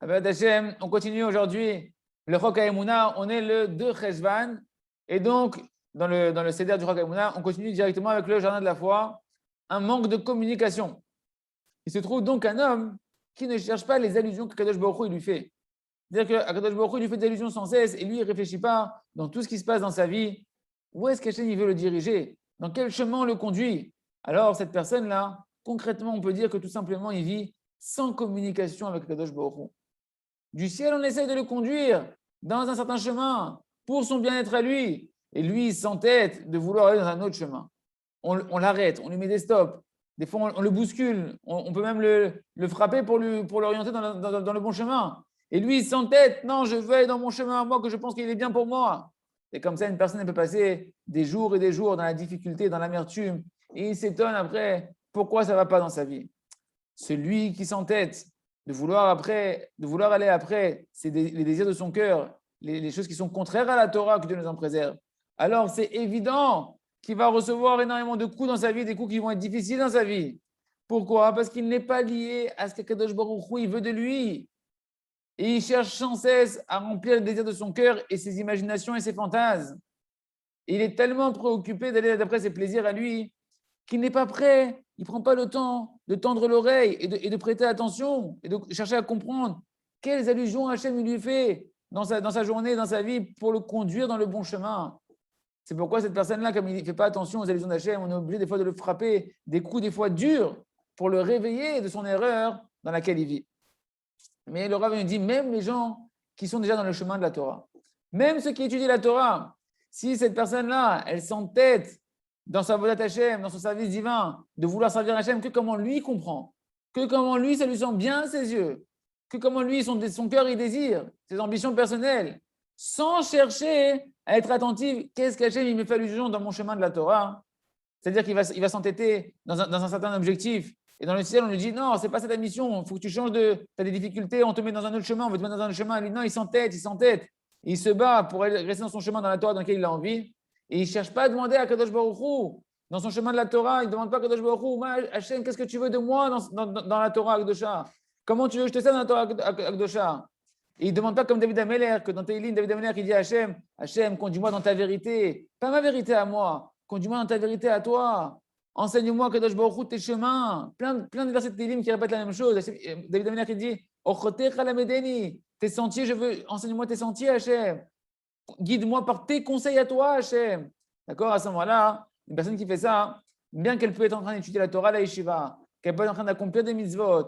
Avec Hachem, on continue aujourd'hui le Chok HaEmuna. On est le 2 Cheshvan. Et donc, dans le Seder du Chok HaEmuna, on continue directement avec le Jardin de la Foi. Un manque de communication. Il se trouve donc un homme qui ne cherche pas les allusions que Kadosh Baruch Hu lui fait. C'est-à-dire que Kadosh Baruch Hu lui fait des allusions sans cesse et lui, il ne réfléchit pas dans tout ce qui se passe dans sa vie. Où est-ce qu'Hachem veut le diriger? Dans quel chemin on le conduit? Alors, cette personne-là, concrètement, on peut dire que tout simplement, il vit sans communication avec Kadosh Baruch Hu. Du ciel, on essaie de le conduire dans un certain chemin pour son bien-être à lui. Et lui, il s'entête de vouloir aller dans un autre chemin. On l'arrête, on lui met des stops. Des fois, on le bouscule. On peut même le frapper pour l'orienter dans le bon chemin. Et lui, il s'entête. Non, je veux aller dans mon chemin à moi, que je pense qu'il est bien pour moi. Et comme ça, une personne elle peut passer des jours et des jours dans la difficulté, dans l'amertume. Et il s'étonne après pourquoi ça ne va pas dans sa vie. Celui qui s'entête de vouloir aller après, c'est les désirs de son cœur, les choses qui sont contraires à la Torah, que Dieu nous en préserve. Alors, c'est évident qu'il va recevoir énormément de coups dans sa vie, des coups qui vont être difficiles dans sa vie. Pourquoi? Parce qu'il n'est pas lié à ce que Kadosh Baruch Hu il veut de lui. Et il cherche sans cesse à remplir les désirs de son cœur et ses imaginations et ses fantasmes. Et il est tellement préoccupé d'aller d'après ses plaisirs à lui qu'il n'est pas prêt, il ne prend pas le temps de tendre l'oreille et de prêter attention et de chercher à comprendre quelles allusions Hachem lui fait dans sa journée, dans sa vie, pour le conduire dans le bon chemin. C'est pourquoi cette personne-là, comme il ne fait pas attention aux allusions d'Hachem, on est obligé des fois de le frapper des coups des fois durs pour le réveiller de son erreur dans laquelle il vit. Mais le Rav nous dit, même les gens qui sont déjà dans le chemin de la Torah, même ceux qui étudient la Torah, si cette personne-là, elle s'entête dans sa vodat Hachem, dans son service divin, de vouloir servir Hachem, que comment lui comprend, que comment lui, ça lui sent bien à ses yeux, que comment lui, son cœur, il désire, ses ambitions personnelles, sans chercher à être attentif, qu'est-ce qu'Hachem, il me fait allusion dans mon chemin de la Torah? C'est-à-dire qu'il va s'entêter dans un certain objectif. Et dans le ciel, on lui dit, non, ce n'est pas ça ta mission, il faut que tu changes tu as des difficultés, on te met dans un autre chemin, on veut te mettre dans un autre chemin. Lui, non, il s'entête. Il se bat pour rester dans son chemin dans la Torah dans lequel il a envie. Et il ne cherche pas à demander à Kadosh Baruch Hu, dans son chemin de la Torah, il ne demande pas à Kadosh Baruch Hu, Hachem, qu'est-ce que tu veux de moi dans la Torah Akdosha? Comment tu veux que je te sers dans la Torah Akdosha? Et il ne demande pas comme David Ameler, que dans Tehillim, David Ameler, il dit à Hachem, conduis-moi dans ta vérité, pas ma vérité à moi, conduis-moi dans ta vérité à toi. Enseigne-moi, Kadosh Baruch Hu, tes chemins. Plein de versets de Tehillim qui répètent la même chose. David Ameler qui dit, Ochotecha lamedeni, tes sentiers, enseigne-moi tes sentiers, Hachem. Guide-moi par tes conseils à toi, Hachem. D'accord? À ce moment-là, une personne qui fait ça, bien qu'elle peut être en train d'étudier la Torah, la Yeshiva, qu'elle peut être en train d'accomplir des mitzvot,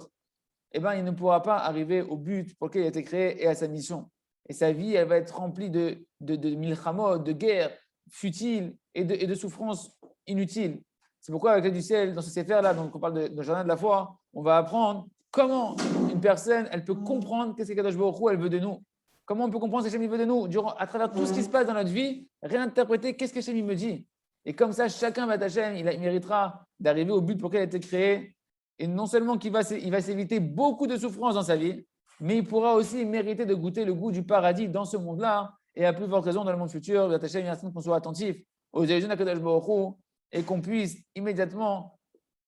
eh ben, il ne pourra pas arriver au but pour lequel il a été créé et à sa mission. Et sa vie, elle va être remplie de milchamot, de guerres futiles et de souffrances inutiles. C'est pourquoi, avec l'aide du ciel, dans ce sefer-là, donc on parle de Jardin de la Foi, on va apprendre comment une personne, elle peut comprendre qu'est-ce que Kadosh Baruch Hu, elle veut de nous. Comment on peut comprendre ce que Hachem veut de nous à travers tout ce qui se passe dans notre vie, réinterpréter qu'est-ce que Hachem me dit. Et comme ça, chacun va Hachem, il méritera d'arriver au but pour lequel il a été créé. Et non seulement il va s'éviter beaucoup de souffrances dans sa vie, mais il pourra aussi mériter de goûter le goût du paradis dans ce monde-là et à plus forte raison dans le monde futur. Hachem, il qu'on soit attentif aux allusions de Kadosh Baruch Hu et qu'on puisse immédiatement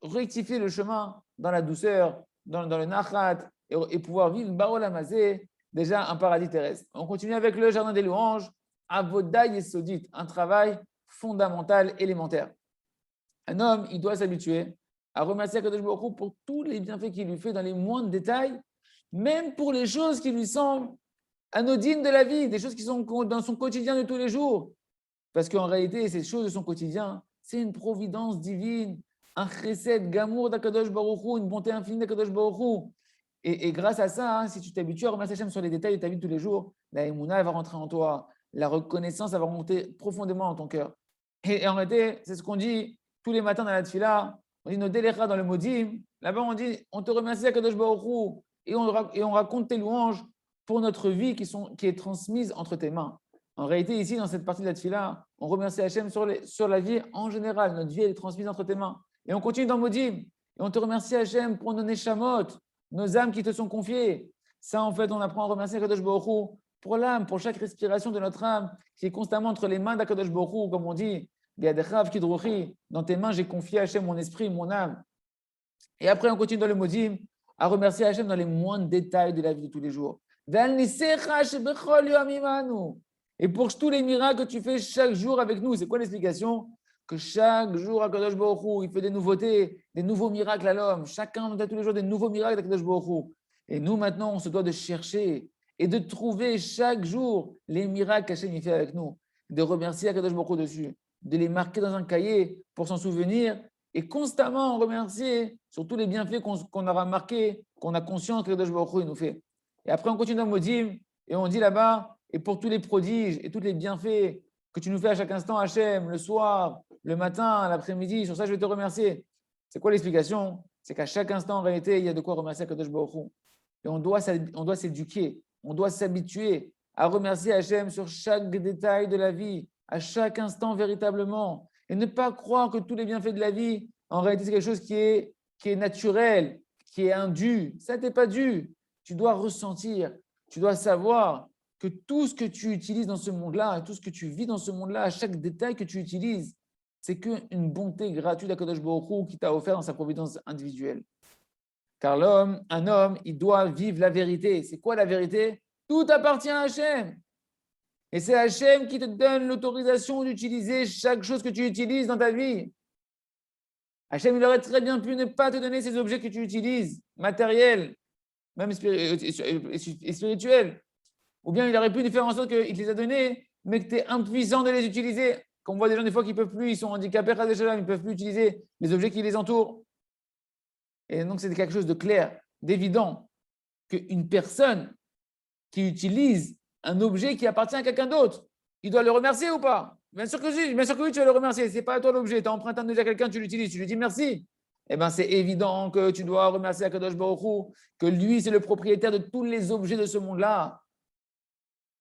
rectifier le chemin dans la douceur, dans le nachat et pouvoir vivre Barol Hamazé, déjà un paradis terrestre. On continue avec le jardin des louanges, Avoda Yesodit, un travail fondamental, élémentaire. Un homme, il doit s'habituer à remercier Kadosh Baruch Hu pour tous les bienfaits qu'il lui fait dans les moindres détails, même pour les choses qui lui semblent anodines de la vie, des choses qui sont dans son quotidien de tous les jours. Parce qu'en réalité, ces choses de son quotidien, c'est une providence divine, un chesed, gamour d'Akadosh Baruch Hu, une bonté infinie d'Akadosh Baruch Hu. Et grâce à ça, si tu t'habitues à remercier Hachem sur les détails de ta vie de tous les jours, la émouna, elle va rentrer en toi. La reconnaissance, elle va remonter profondément dans ton cœur. Et en réalité, c'est ce qu'on dit tous les matins dans la tfila. On dit nos délécha dans le modim. Là-bas, on dit on te remercie Akadosh Baruch Hu. Et on raconte tes louanges pour notre vie qui est transmise entre tes mains. En réalité, ici, dans cette partie de la tfila, on remercie Hachem sur la vie en général. Notre vie, elle est transmise entre tes mains. Et on continue dans modim. Et on te remercie Hachem pour nos neshamot, nos âmes qui te sont confiées. Ça, en fait, on apprend à remercier Akadosh Baruch Hu pour l'âme, pour chaque respiration de notre âme qui est constamment entre les mains d'Akadosh Baruch Hu, comme on dit, dans tes mains, j'ai confié Hachem mon esprit, mon âme. Et après, on continue dans le modim. à remercier Hachem dans les moindres détails de la vie de tous les jours. Et pour tous les miracles que tu fais chaque jour avec nous, c'est quoi l'explication? Que chaque jour, Akadosh Baruch Hu, il fait des nouveautés, des nouveaux miracles à l'homme. Chacun, on a tous les jours des nouveaux miracles d'Akadosh Baruch Hu. Et nous, maintenant, on se doit de chercher et de trouver chaque jour les miracles qu'Hachem fait avec nous, de remercier Akadosh Baruch Hu dessus, de les marquer dans un cahier pour s'en souvenir et constamment remercier sur tous les bienfaits qu'on aura marqués, qu'on a conscience qu'Akadosh Baruch Hu nous fait. Et après, on continue dans Modim et on dit là-bas, et pour tous les prodiges et tous les bienfaits que tu nous fais à chaque instant, Hachem, le soir, le matin, l'après-midi, sur ça, je vais te remercier. C'est quoi l'explication? C'est qu'à chaque instant, en réalité, il y a de quoi remercier Akadosh Baruch Hu. Et on doit s'éduquer, on doit s'habituer à remercier Hachem sur chaque détail de la vie, à chaque instant véritablement. Et ne pas croire que tous les bienfaits de la vie, en réalité, c'est quelque chose qui est naturel, qui est indu. Ça n'est pas dû. Tu dois ressentir, tu dois savoir que tout ce que tu utilises dans ce monde-là, tout ce que tu vis dans ce monde-là, à chaque détail que tu utilises, c'est qu'une bonté gratuite d'Akadosh Baruch Hu qui t'a offert dans sa providence individuelle. Car un homme, il doit vivre la vérité. C'est quoi la vérité? Tout appartient à Hachem. Et c'est Hachem qui te donne l'autorisation d'utiliser chaque chose que tu utilises dans ta vie. Hachem, il aurait très bien pu ne pas te donner ces objets que tu utilises, matériels, même spirituels. Ou bien il aurait pu faire en sorte qu'il te les a donnés, mais que tu es impuissant de les utiliser. Quand on voit des gens des fois qui ne peuvent plus, ils sont handicapés, ils ne peuvent plus utiliser les objets qui les entourent. Et donc, c'est quelque chose de clair, d'évident, qu'une personne qui utilise un objet qui appartient à quelqu'un d'autre, il doit le remercier ou pas? Bien sûr que oui, tu vas le remercier. Ce n'est pas à toi l'objet. Tu as emprunté un objet à quelqu'un, tu l'utilises, tu lui dis merci. Eh bien, c'est évident que tu dois remercier Akadosh Baruch Hu, que lui, c'est le propriétaire de tous les objets de ce monde-là.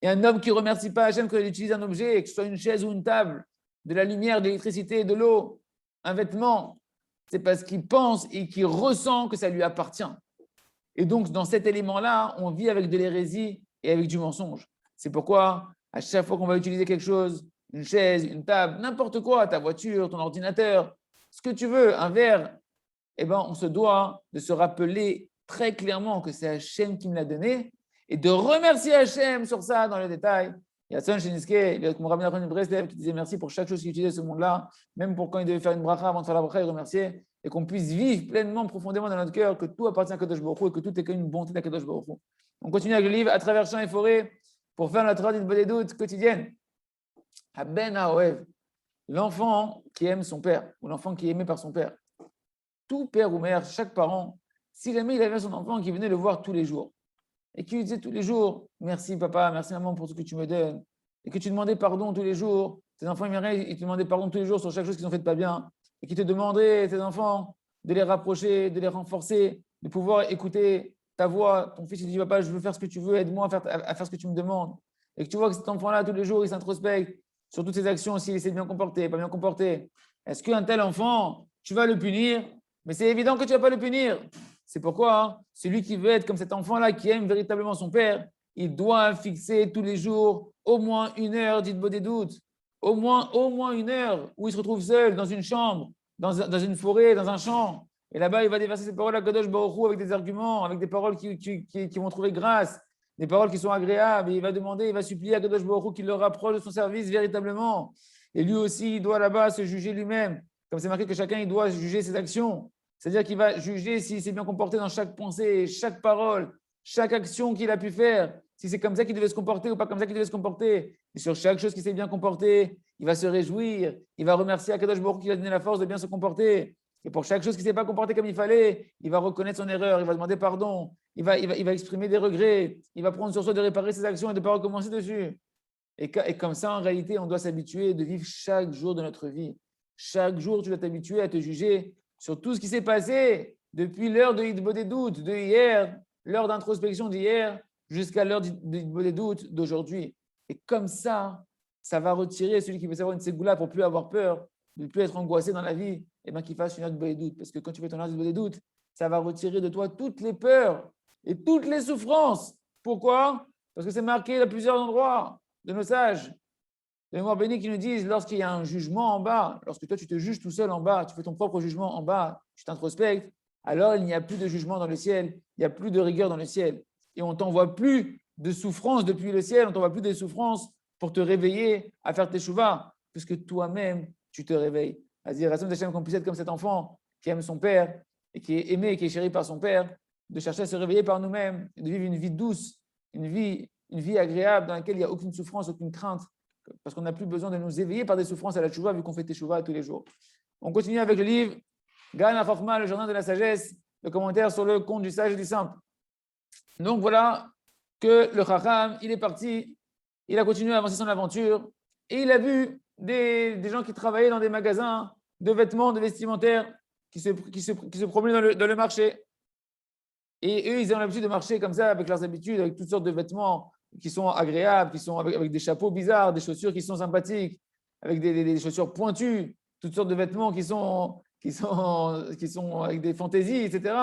Et un homme qui ne remercie pas Hachem quand il utilise un objet, que ce soit une chaise ou une table, de la lumière, de l'électricité, de l'eau, un vêtement, c'est parce qu'il pense et qu'il ressent que ça lui appartient. Et donc, dans cet élément-là, on vit avec de l'hérésie et avec du mensonge. C'est pourquoi, à chaque fois qu'on va utiliser quelque chose, une chaise, une table, n'importe quoi, ta voiture, ton ordinateur, ce que tu veux, un verre, eh ben, on se doit de se rappeler très clairement que c'est Hachem qui me l'a donné et de remercier Hachem sur ça dans le détail. Il y a Son Shiniske, il y a mon rabbin Nachman Breslev qui disait merci pour chaque chose qu'il utilisait ce monde-là, même pour quand il devait faire une bracha, avant de faire la bracha, il remerciait, et qu'on puisse vivre pleinement, profondément dans notre cœur, que tout appartient à Kadosh Baruch Hu et que tout est qu'une bonté d'Akadosh Baruch Hu. On continue avec le livre À travers champs et forêts pour faire notre tradition de doutes quotidienne. À Ben Haoev, l'enfant qui aime son père, ou l'enfant qui est aimé par son père. Tout père ou mère, chaque parent, si jamais il avait son enfant qui venait le voir tous les jours, et qui lui disait tous les jours, merci papa, merci maman pour tout ce que tu me donnes, et que tu demandais pardon tous les jours, tes enfants ils te demandaient pardon tous les jours sur chaque chose qu'ils ont fait de pas bien, et qui te demandaient, tes enfants, de les rapprocher, de les renforcer, de pouvoir écouter ta voix. Ton fils il dit, papa, je veux faire ce que tu veux, aide-moi à faire ce que tu me demandes. Et que tu vois que cet enfant-là, tous les jours, il s'introspecte sur toutes ses actions, s'il essaie de bien comporter, pas bien comporter. Est-ce qu'un tel enfant, tu vas le punir? Mais c'est évident que tu ne vas pas le punir. C'est pourquoi celui qui veut être comme cet enfant-là, qui aime véritablement son père, il doit fixer tous les jours au moins 1 heure d'Hitbod des doutes, au moins 1 heure où il se retrouve seul dans une chambre, dans une forêt, dans un champ. Et là-bas, il va déverser ses paroles à Kadosh Baruch Hu avec des arguments, avec des paroles qui vont trouver grâce, des paroles qui sont agréables. Et il va demander, il va supplier à Kadosh Baruch Hu qu'il le rapproche de son service véritablement. Et lui aussi, il doit là-bas se juger lui-même. Comme c'est marqué que chacun, il doit juger ses actions. C'est-à-dire qu'il va juger s'il s'est bien comporté dans chaque pensée, chaque parole, chaque action qu'il a pu faire, si c'est comme ça qu'il devait se comporter ou pas comme ça qu'il devait se comporter. Et sur chaque chose qui s'est bien comportée, il va se réjouir, il va remercier Akadosh Baruch Hu qui lui a donné la force de bien se comporter. Et pour chaque chose qui ne s'est pas comportée comme il fallait, il va reconnaître son erreur, il va demander pardon, il va exprimer des regrets, il va prendre sur soi de réparer ses actions et de ne pas recommencer dessus. Et comme ça, en réalité, on doit s'habituer de vivre chaque jour de notre vie. Chaque jour, tu dois t'habituer à te juger sur tout ce qui s'est passé depuis l'heure de Hitbod des doutes de hier, l'heure d'introspection d'hier, jusqu'à l'heure de Hitbod des doutes d'aujourd'hui. Et comme ça va retirer celui qui veut savoir une ségoula pour ne plus avoir peur, de ne plus être angoissé dans la vie, et bien qu'il fasse une heure d'Hitbod des doutes. Parce que quand tu fais ton heure d'Hitbod des doutes, ça va retirer de toi toutes les peurs et toutes les souffrances. Pourquoi? Parce que c'est marqué à plusieurs endroits de nos sages. Les mémoires bénis qui nous disent, lorsqu'il y a un jugement en bas, lorsque toi tu te juges tout seul en bas, tu fais ton propre jugement en bas, tu t'introspectes, alors il n'y a plus de jugement dans le ciel, il n'y a plus de rigueur dans le ciel. Et on ne t'envoie plus de souffrance depuis le ciel, on ne t'envoie plus de souffrance pour te réveiller à faire tes chouvas, puisque toi-même, tu te réveilles. C'est-à-dire, qu'on puisse être comme cet enfant qui aime son père et qui est aimé et qui est chéri par son père, de chercher à se réveiller par nous-mêmes, de vivre une vie douce, une vie agréable dans laquelle il n'y a aucune souffrance, aucune crainte, parce qu'on n'a plus besoin de nous éveiller par des souffrances à la tchouva vu qu'on fait teshuva tous les jours. On continue avec le livre Gan HaChochma, le journal de la sagesse, le commentaire sur le conte du sage et du simple. Donc voilà que le Chacham, il est parti, il a continué à avancer son aventure et il a vu des gens qui travaillaient dans des magasins de vêtements, de vestimentaires, qui se promenaient dans le marché. Et eux, ils ont l'habitude de marcher comme ça, avec leurs habitudes, avec toutes sortes de vêtements qui sont agréables, qui sont avec des chapeaux bizarres, des chaussures qui sont sympathiques, avec des chaussures pointues, toutes sortes de vêtements qui sont avec des fantaisies, etc.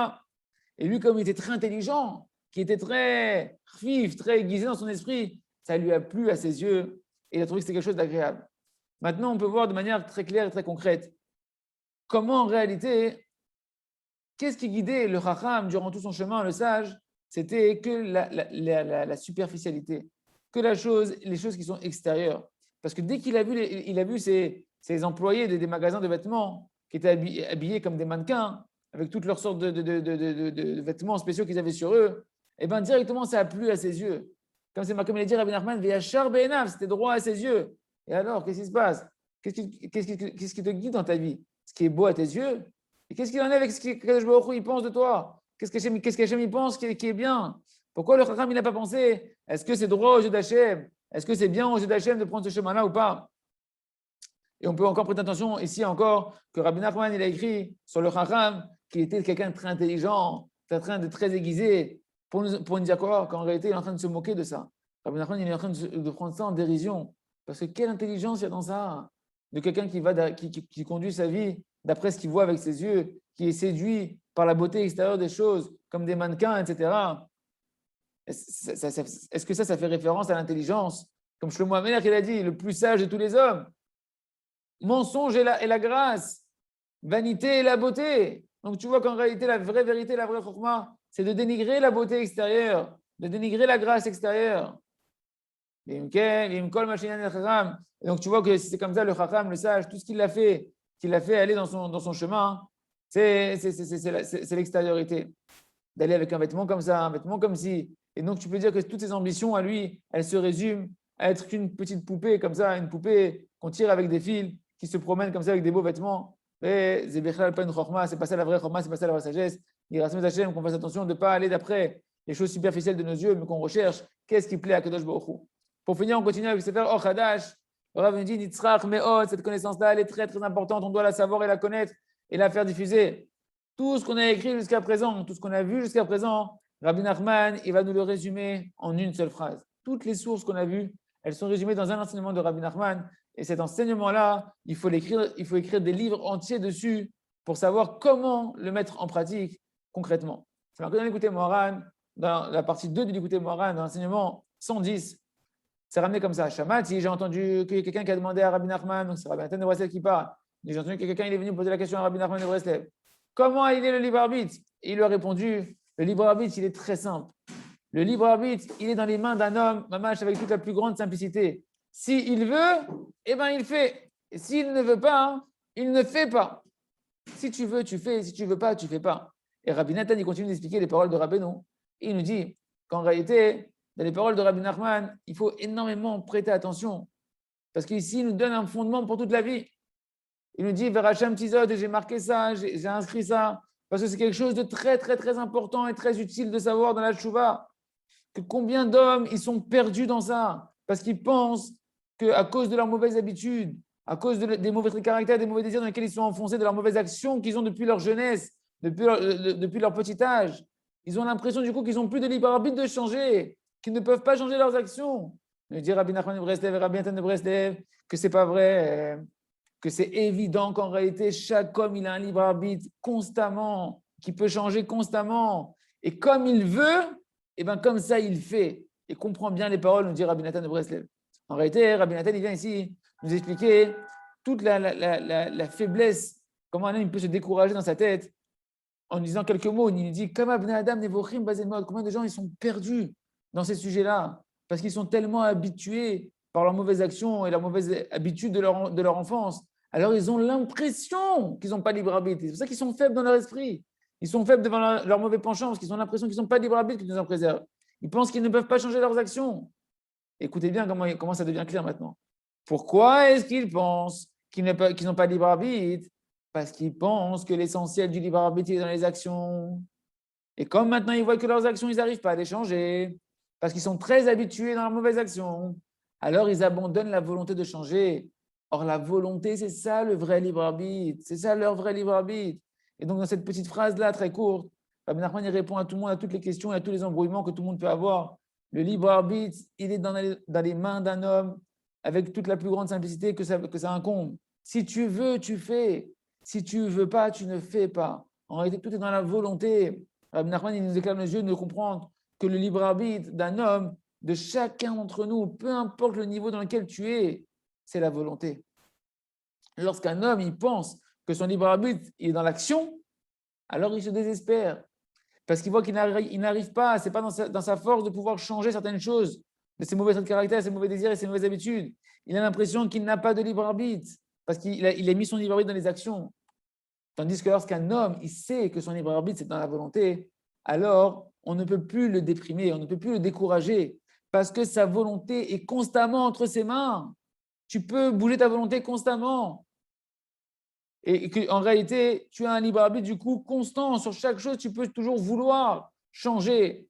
Et lui, comme il était très intelligent, qui était très vif, très aiguisé dans son esprit, ça lui a plu à ses yeux et il a trouvé que c'était quelque chose d'agréable. Maintenant, on peut voir de manière très claire et très concrète comment en réalité, qu'est-ce qui guidait le Chacham durant tout son chemin, le sage? C'était que la superficialité, que les choses qui sont extérieures. Parce que dès qu'il a vu ses employés des magasins de vêtements qui étaient habillés comme des mannequins, avec toutes leurs sortes de vêtements spéciaux qu'ils avaient sur eux, et bien directement ça a plu à ses yeux. Comme il a dit Rabbi Nachman, c'était droit à ses yeux. Et alors, qu'est-ce qui se passe? Qu'est-ce qui te guide dans ta vie? Ce qui est beau à tes yeux? Et qu'est-ce qu'il en est avec ce que Baruch Hu, il pense de toi? Qu'est-ce qu'Hachem il pense qui est bien? Pourquoi le Chacham il n'a pas pensé? Est-ce que c'est droit aux yeux d'Hachem? Est-ce que c'est bien aux yeux d'Hachem de prendre ce chemin-là ou pas? Et on peut encore prêter attention ici encore que Rabbi Nachman il a écrit sur le Chacham qu'il était quelqu'un de très intelligent, de très aiguisé, pour nous dire quoi? Qu'en réalité il est en train de se moquer de ça. Rabbi Nachman il est en train de prendre ça en dérision. Parce que quelle intelligence il y a dans ça? De quelqu'un qui conduit sa vie d'après ce qu'il voit avec ses yeux, qui est séduit par la beauté extérieure des choses, comme des mannequins, etc. Est-ce que ça fait référence à l'intelligence? Comme Shlomo Amelech, il a dit, le plus sage de tous les hommes. Mensonge et la grâce, vanité et la beauté. Donc tu vois qu'en réalité, la vraie vérité, la vraie chokma, c'est de dénigrer la beauté extérieure, de dénigrer la grâce extérieure. Et donc tu vois que c'est comme ça, le Chacham, le sage, tout ce qu'il a fait aller dans son chemin, c'est l'extériorité. D'aller avec un vêtement comme ça, un vêtement comme ci. Et donc tu peux dire que toutes ses ambitions à lui, elles se résument à être qu'une petite poupée comme ça, une poupée qu'on tire avec des fils, qui se promène comme ça avec des beaux vêtements. Et c'est pas ça la vraie chorma, c'est pas ça la vraie sagesse. Il reste Hashem qu'on fasse attention de ne pas aller d'après les choses superficielles de nos yeux, mais qu'on recherche qu'est-ce qui plaît à Kadosh Baruch Hu. Pour finir, on continue avec Sefer Or Hadash. Le Rav nous dit Nitzrach Me'od, cette connaissance-là, elle est très très importante. On doit la savoir et la connaître et la faire diffuser. Tout ce qu'on a écrit jusqu'à présent, tout ce qu'on a vu jusqu'à présent, Rabbi Nachman, il va nous le résumer en une seule phrase. Toutes les sources qu'on a vues, elles sont résumées dans un enseignement de Rabbi Nachman. Et cet enseignement-là, il faut écrire des livres entiers dessus pour savoir comment le mettre en pratique concrètement. C'est marqué dans l'écouter Moharan, dans la partie 2 de l'écouter Moharan, dans l'enseignement 110. C'est ramené comme ça. Shamati, j'ai entendu que quelqu'un qui a demandé à Rabbi Nachman, donc c'est Rabbi Nathan de Breslev qui parle. J'ai entendu que quelqu'un il est venu poser la question à Rabbi Nachman de Breslev. Comment il est le libre arbitre? Et il lui a répondu, le libre arbitre, il est très simple. Le libre arbitre, il est dans les mains d'un homme, mamash, avec toute la plus grande simplicité. S'il veut, eh ben il fait. Et s'il ne veut pas, il ne fait pas. Si tu veux, tu fais. Si tu veux pas, tu fais pas. Et Rabbi Nathan, il continue d'expliquer les paroles de Rabbeinu. Il nous dit qu'en réalité, dans les paroles de Rabbi Nachman, il faut énormément prêter attention. Parce qu'ici, il nous donne un fondement pour toute la vie. Il nous dit, Verachem Tizot, et j'ai marqué ça, j'ai inscrit ça, parce que c'est quelque chose de très, très, très important et très utile de savoir dans la Tchouva. Que combien d'hommes, ils sont perdus dans ça, parce qu'ils pensent qu'à cause de leurs mauvaises habitudes, à cause des mauvais caractères, des mauvais désirs dans lesquels ils sont enfoncés, de leurs mauvaises actions qu'ils ont depuis leur jeunesse, depuis leur petit âge, ils ont l'impression du coup qu'ils n'ont plus de libre arbitre de changer, qu'ils ne peuvent pas changer leurs actions. Je dis Rabbi Nachman de Breslev et Rabbi Nathan de Breslev que ce n'est pas vrai, que c'est évident qu'en réalité, chaque homme, il a un libre arbitre constamment, qui peut changer constamment. Et comme il veut, et bien comme ça, il fait. Et comprend bien les paroles, nous dit Rabbi Nathan de Breslev. En réalité, Rabbi Nathan, il vient ici nous expliquer toute la faiblesse, comment un homme peut se décourager dans sa tête en disant quelques mots, il dit Kama bnei Adam nevochim bazemod. Combien de gens ils sont perdus dans ces sujets-là parce qu'ils sont tellement habitués par leurs mauvaises actions et leurs mauvaises habitudes de leur enfance. Alors ils ont l'impression qu'ils n'ont pas libre arbitre. C'est pour ça qu'ils sont faibles dans leur esprit. Ils sont faibles devant leur mauvais penchant parce qu'ils ont l'impression qu'ils n'ont pas libre arbitre, qu'ils nous en préservent. Ils pensent qu'ils ne peuvent pas changer leurs actions. Écoutez bien comment ça devient clair maintenant. Pourquoi est-ce qu'ils pensent qu'ils n'ont pas de libre arbitre? Parce qu'ils pensent que l'essentiel du libre arbitre est dans les actions. Et comme maintenant ils voient que leurs actions, ils n'arrivent pas à les changer, parce qu'ils sont très habitués dans leurs mauvaises actions, alors ils abandonnent la volonté de changer. Or, la volonté, c'est ça le vrai libre arbitre. C'est ça leur vrai libre arbitre. Et donc, dans cette petite phrase-là, très courte, Rabbi Nachman il répond à tout le monde, à toutes les questions et à tous les embrouillements que tout le monde peut avoir. Le libre arbitre, il est dans les mains d'un homme avec toute la plus grande simplicité que ça incombe. Si tu veux, tu fais. Si tu ne veux pas, tu ne fais pas. En réalité, tout est dans la volonté. Rabbi Nachman, il nous éclaire les yeux de comprendre que le libre arbitre d'un homme, de chacun d'entre nous, peu importe le niveau dans lequel tu es, c'est la volonté. Lorsqu'un homme, il pense que son libre arbitre est dans l'action, alors il se désespère. Parce qu'il voit qu'il n'arrive pas, ce n'est pas dans sa force de pouvoir changer certaines choses, de ses mauvais traits de caractère, ses mauvais désirs et ses mauvaises habitudes. Il a l'impression qu'il n'a pas de libre arbitre, parce qu'il a mis son libre arbitre dans les actions. Tandis que lorsqu'un homme, il sait que son libre arbitre, c'est dans la volonté, alors on ne peut plus le déprimer, on ne peut plus le décourager, parce que sa volonté est constamment entre ses mains. Tu peux bouger ta volonté constamment. Et qu'en réalité, tu as un libre arbitre du coup constant. Sur chaque chose, tu peux toujours vouloir changer.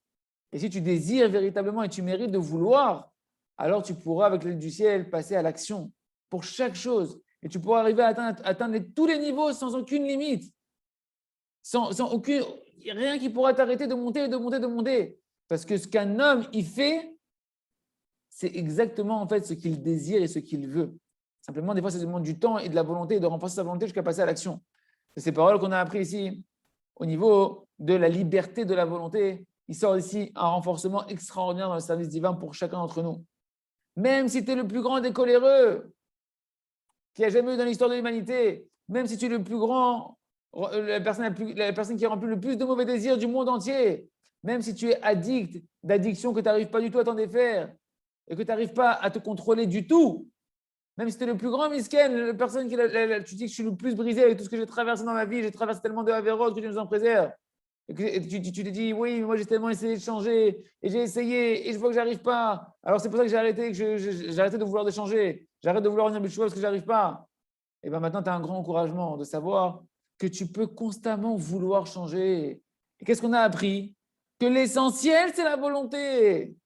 Et si tu désires véritablement et tu mérites de vouloir, alors tu pourras, avec l'aide du ciel, passer à l'action pour chaque chose. Et tu pourras arriver à atteindre tous les niveaux sans aucune limite. Sans aucune, rien qui pourra t'arrêter de monter, de monter, de monter. Parce que ce qu'un homme, il fait, c'est exactement en fait ce qu'il désire et ce qu'il veut. Simplement, des fois, ça demande du temps et de la volonté, de renforcer sa volonté jusqu'à passer à l'action. C'est ces paroles qu'on a apprises ici, au niveau de la liberté de la volonté. Il sort ici un renforcement extraordinaire dans le service divin pour chacun d'entre nous. Même si tu es le plus grand des coléreux qu'il y a jamais eu dans l'histoire de l'humanité, même si tu es le plus grand, la personne qui a rempli le plus de mauvais désirs du monde entier, même si tu es addict d'addiction que tu n'arrives pas du tout à t'en défaire et que tu n'arrives pas à te contrôler du tout, même si tu es le plus grand misken, la personne tu dis que je suis le plus brisé avec tout ce que j'ai traversé dans ma vie, j'ai traversé tellement de Haverot que Dieu nous en préserve. Et tu te dis, oui, moi j'ai tellement essayé de changer, et j'ai essayé, et je vois que j'arrive pas. Alors c'est pour ça que j'ai arrêté, j'ai arrêté de vouloir de changer. J'arrête de vouloir venir Bichoua parce que j'arrive pas. Et bien maintenant, tu as un grand encouragement de savoir que tu peux constamment vouloir changer. Et qu'est-ce qu'on a appris? Que l'essentiel, c'est la volonté.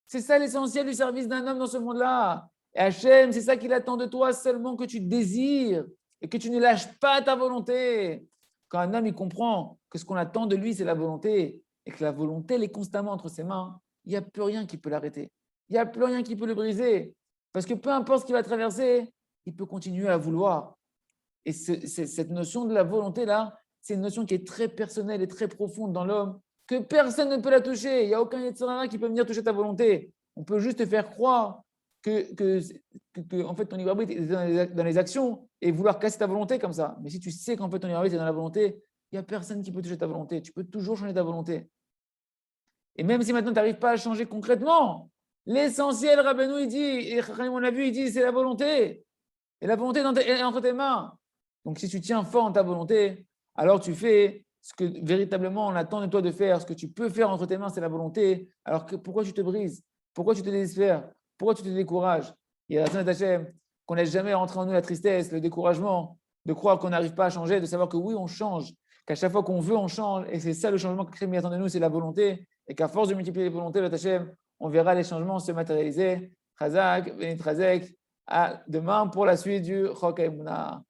C'est ça l'essentiel du service d'un homme dans ce monde-là. Et Hachem, c'est ça qu'il attend de toi, seulement que tu désires et que tu ne lâches pas ta volonté. Quand un homme il comprend que ce qu'on attend de lui, c'est la volonté, et que la volonté, elle est constamment entre ses mains, il n'y a plus rien qui peut l'arrêter. Il n'y a plus rien qui peut le briser. Parce que peu importe ce qu'il va traverser, il peut continuer à vouloir. Et cette notion de la volonté-là, c'est une notion qui est très personnelle et très profonde dans l'homme, que personne ne peut la toucher. Il n'y a aucun Yetzirah qui peut venir toucher ta volonté. On peut juste te faire croire que en fait, ton libre arbitre est dans les actions et vouloir casser ta volonté comme ça. Mais si tu sais qu'en fait, ton libre arbitre est dans la volonté, il n'y a personne qui peut toucher ta volonté. Tu peux toujours changer ta volonté. Et même si maintenant, tu n'arrives pas à changer concrètement, l'essentiel, Rabbeinu, il dit, et on a vu, il dit, c'est la volonté. Et la volonté est entre tes mains. Donc, si tu tiens fort en ta volonté, alors tu fais ce que véritablement on attend de toi de faire. Ce que tu peux faire entre tes mains, c'est la volonté. Alors pourquoi tu te brises? Pourquoi tu te désespères? Pourquoi tu te décourages? Il y a la Sainte Hachem qu'on n'ait jamais rentré en nous la tristesse, le découragement, de croire qu'on n'arrive pas à changer, de savoir que oui, on change, qu'à chaque fois qu'on veut, on change. Et c'est ça le changement que Crémi attend de nous, c'est la volonté. Et qu'à force de multiplier les volontés, la Hachem, on verra les changements se matérialiser. Chazak, Benit Chazek. À demain pour la suite du Chok HaEmunah.